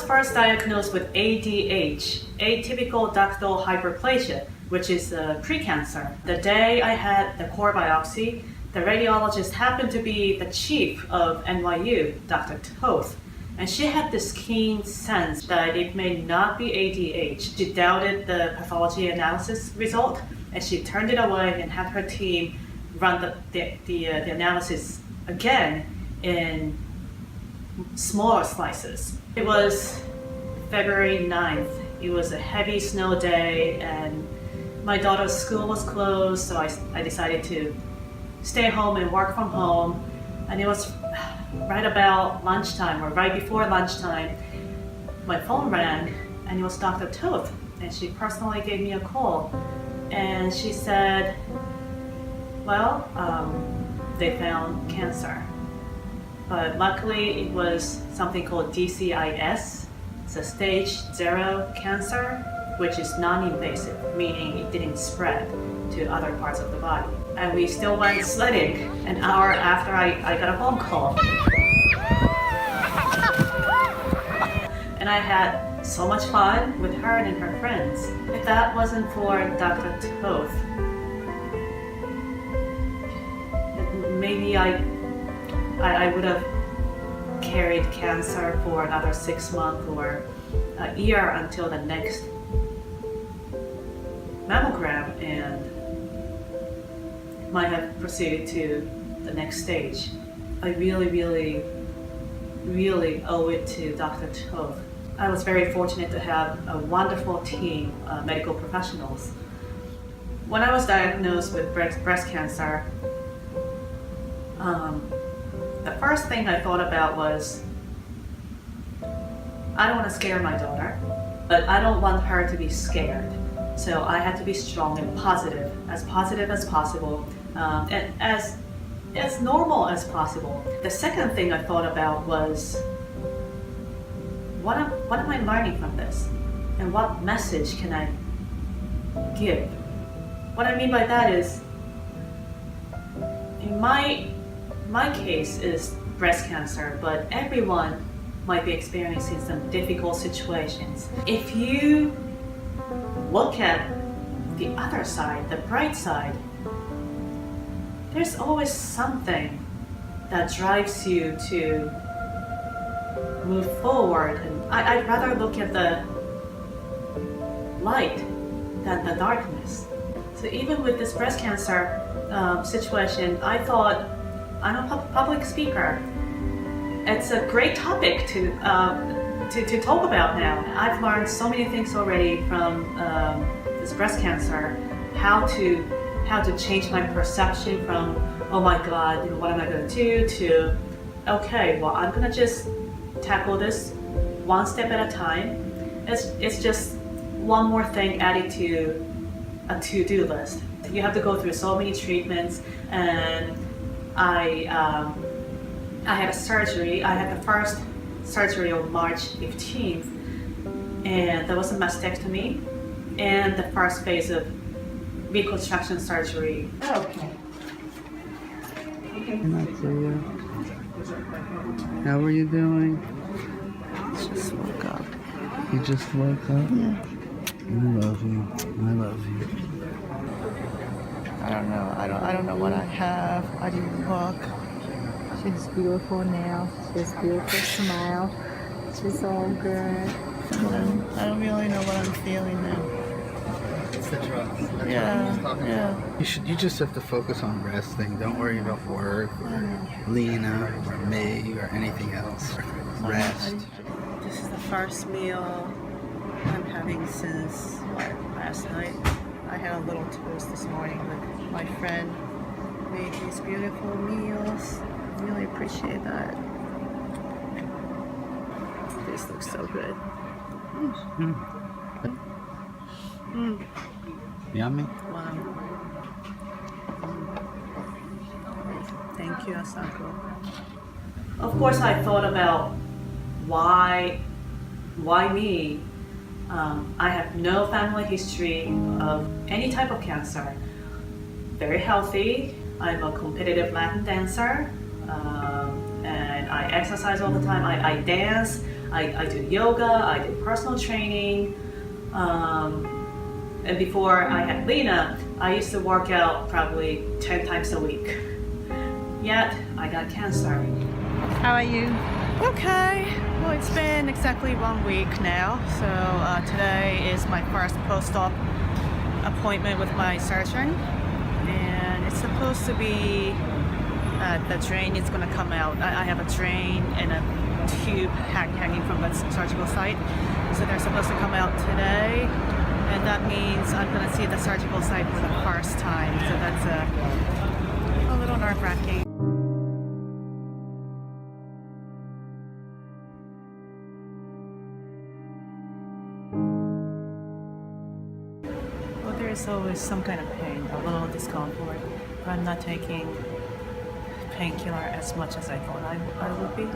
was first diagnosed with ADH, atypical ductal hyperplasia, which is a precancer. The day I had the core biopsy, the radiologist happened to be the chief of NYU, Dr. Toth, and she had this keen sense that it may not be ADH. She doubted the pathology analysis result, and she turned it away and had her team run the analysis again in smaller slices. It was February 9th. It was a heavy snow day, and my daughter's school was closed, so I decided to stay home and work from home. And it was right about lunchtime, or right before lunchtime, my phone rang, and it was Dr. Toth, and she personally gave me a call. And she said, well, they found cancer. But luckily it was something called DCIS. It's a stage 0 cancer, which is non-invasive, meaning it didn't spread to other parts of the body. And we still went sledding an hour after I got a phone call. And I had so much fun with her and her friends. If that wasn't for Dr. Toth, maybe I would have carried cancer for another 6 months or a year until the next mammogram, and might have proceeded to the next stage. I really, really, really owe it to Dr. Toth. I was very fortunate to have a wonderful team of medical professionals. When I was diagnosed with breast cancer, the first thing I thought about was, I don't want to scare my daughter, but I don't want her to be scared. So I had to be strong and positive as possible, and as normal as possible. The second thing I thought about was, what am I learning from this? And what message can I give? What I mean by that is, in my case is breast cancer, but everyone might be experiencing some difficult situations. If you look at the other side, the bright side, there's always something that drives you to move forward. And I'd rather look at the light than the darkness. So even with this breast cancer situation, I thought, I'm a public speaker. It's a great topic to talk about now. I've learned so many things already from this breast cancer, how to change my perception from, oh my God, what am I going to do, to, okay, well, I'm going to just tackle this one step at a time. It's just one more thing added to a to-do list. You have to go through so many treatments, and I had a surgery. I had the first surgery on March 15th, and there was a mastectomy and the first phase of reconstruction surgery. Okay. Natsuyo, how are you doing? Just woke up. You just woke up? Yeah. I love you. I love you. I don't know. I don't know what I have. I didn't look. She's beautiful now. She has beautiful smile. She's all good. I don't really know what I'm feeling now. It's the drugs. Yeah. You just have to focus on resting. Don't worry about work or Lena or me or anything else. Rest. This is the first meal I'm having since last night. I had a little toast this morning, but my friend made these beautiful meals. Really appreciate that. This looks so good. Yummy. Wow. Thank you, Asako. Of course, I thought about why me? I have no family history of any type of cancer. Very healthy. I'm a competitive Latin dancer, and I exercise all the time. I dance. I do yoga, I do personal training. And before I had Lena, I used to work out probably 10 times a week. Yet, I got cancer. How are you? Okay, well, it's been exactly 1 week now. So today is my first post-op appointment with my surgeon. And it's supposed to be the drain is going to come out. I have a drain and a tube hanging from the surgical site. So they're supposed to come out today. And that means I'm going to see the surgical site for the first time. So that's a little nerve-wracking. Well, there's always some kind of pain, a little discomfort. But I'm not taking painkiller as much as I thought I would be.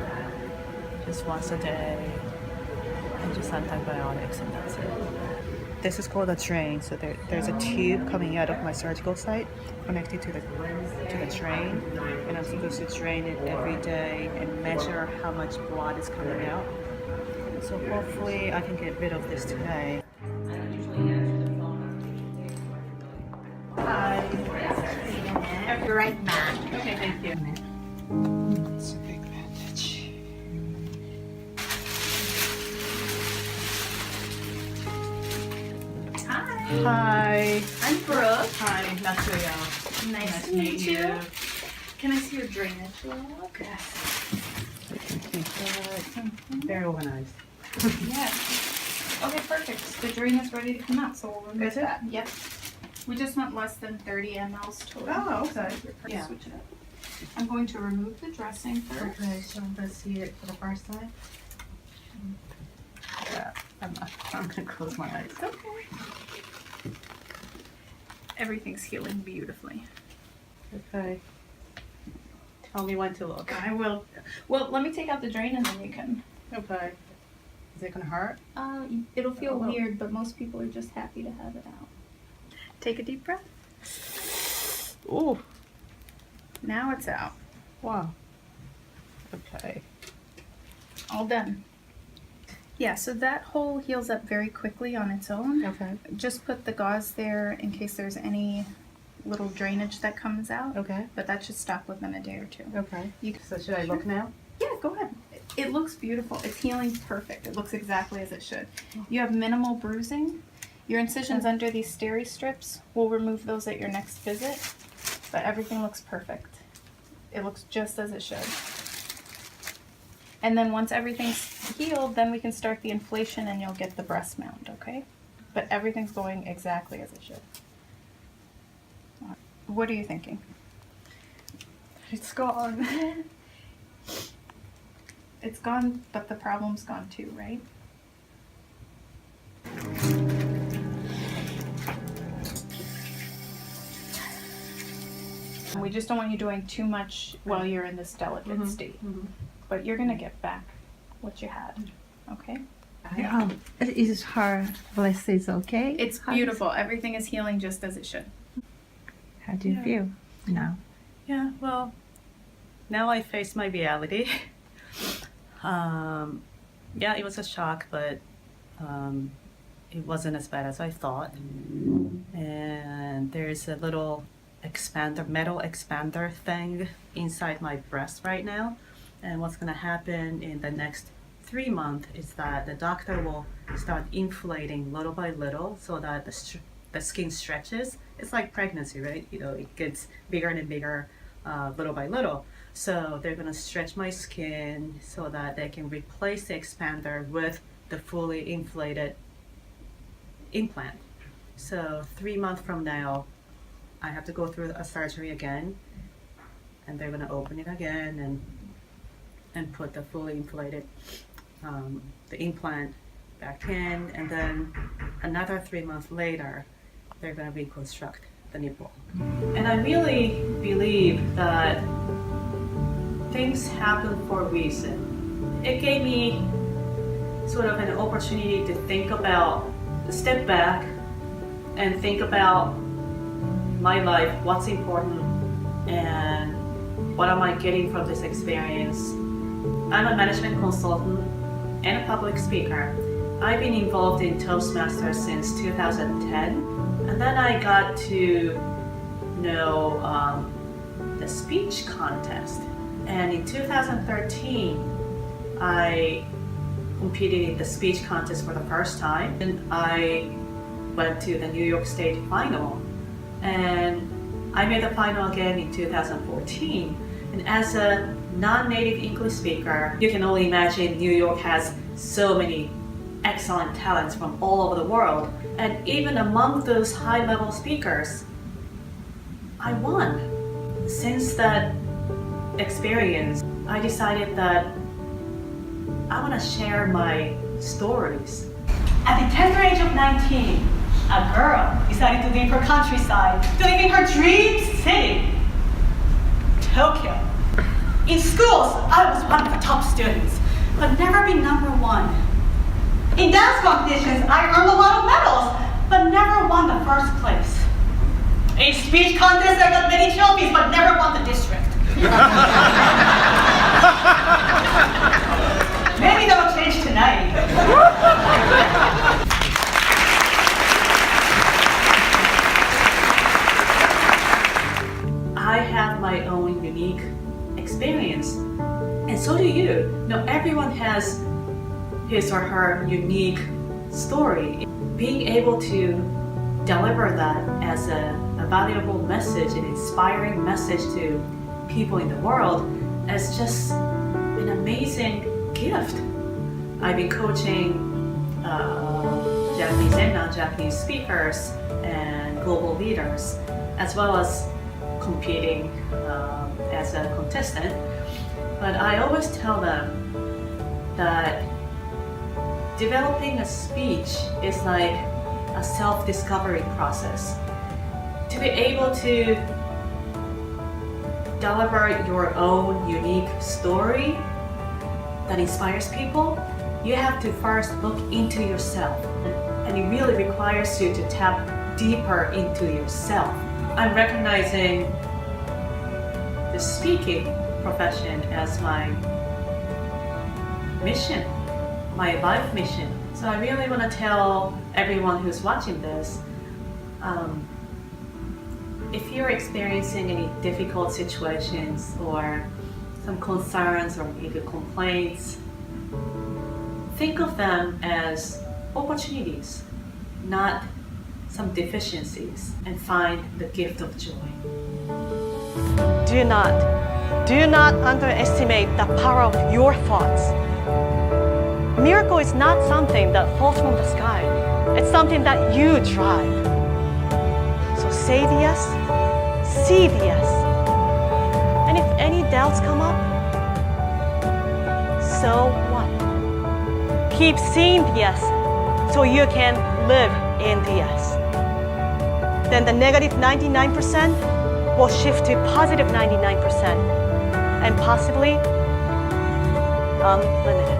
Just once a day. And just antibiotics, and that's it. This is called a drain. So there's a tube coming out of my surgical site connected to the drain, and I'm supposed to drain it every day and measure how much blood is coming out. So hopefully I can get rid of this today. Hi. I'll be right back. Okay, thank you. It's a big bandage. Hi. I'm Brooke. Hi, Natsuyo. Nice to meet you. Can I see your drainage log? Very organized. Yes. Okay, perfect. The drain is ready to come out, so we'll remove Is it? that. Yep. We just want less than 30 mLs total. Oh, okay. So you're pretty Yeah. switch it up. I'm going to remove the dressing first. Okay, so let's see it for the first time. Yeah, I'm gonna close my eyes. Okay. Everything's healing beautifully. Okay. Tell me when to look. I will. Well, let me take out the drain and then you can. Okay. Is it gonna hurt? It'll feel Oh, well. weird, but most people are just happy to have it out. Take a deep breath. Ooh. Now it's out. Wow. Okay. All done. Yeah, so that hole heals up very quickly on its own. Okay. Just put the gauze there in case there's any little drainage that comes out. Okay. But that should stop within a day or two. Okay. You So should I look now? Yeah, go ahead. It looks beautiful. It's healing perfect. It looks exactly as it should. You have minimal bruising. Your incisions under these steri strips, we'll remove those at your next visit. But everything looks perfect. It looks just as it should. And then once everything's healed, then we can start the inflation and you'll get the breast mount, okay? But everything's going exactly as it should. What are you thinking? It's gone. It's gone, but the problem's gone too, right? We just don't want you doing too much while you're in this delicate state. But you're gonna get back what you had, okay? Is her blessings okay? It's beautiful. Everything is healing just as it should. How do you Yeah. feel now? Yeah, well, now I face my reality. Yeah, it was a shock, but it wasn't as bad as I thought. And there's a little metal expander thing inside my breast right now. And what's gonna happen in the next 3 months is that the doctor will start inflating little by little so that the skin stretches. It's like pregnancy, right? You know, it gets bigger and bigger little by little. So they're gonna stretch my skin so that they can replace the expander with the fully inflated implant. So 3 months from now, I have to go through a surgery again, and they're gonna open it again and put the fully inflated the implant back in, and then another 3 months later, they're gonna reconstruct the nipple. And I really believe that things happen for a reason. It gave me sort of an opportunity to think about, step back and think about my life, what's important, and what am I getting from this experience. I'm a management consultant, and a public speaker. I've been involved in Toastmasters since 2010, and then I got to know the speech contest. And in 2013, I competed in the speech contest for the first time, and I went to the New York State final. And I made the final again in 2014. And as a non-native English speaker, you can only imagine New York has so many excellent talents from all over the world. And even among those high-level speakers, I won. Since that experience, I decided that I want to share my stories. At the tender age of 19, a girl decided to leave her countryside to live in her dream city, Tokyo. In schools, I was one of the top students, but never been number one. In dance competitions, I earned a lot of medals, but never won the first place. In speech contests, I got many trophies, but never won the district. Maybe that'll change tonight. I have my own unique experience, and so do you. Now, everyone has his or her unique story. Being able to deliver that as a valuable message, an inspiring message to people in the world is just an amazing gift. I've been coaching Japanese and non-Japanese speakers and global leaders, as well as competing as a contestant. But I always tell them that developing a speech is like a self-discovery process. To be able to deliver your own unique story that inspires people, you have to first look into yourself. And it really requires you to tap deeper into yourself. I'm recognizing the speaking profession as my mission, my life mission. So I really want to tell everyone who's watching this, if you're experiencing any difficult situations or some concerns or maybe complaints, think of them as opportunities, not some deficiencies, and find the gift of joy. Do not underestimate the power of your thoughts. Miracle is not something that falls from the sky. It's something that you drive. So say the yes, see the yes. And if any doubts come up, so what? Keep seeing the yes so you can live in the yes. Then the negative 99% will shift to positive 99% and possibly unlimited.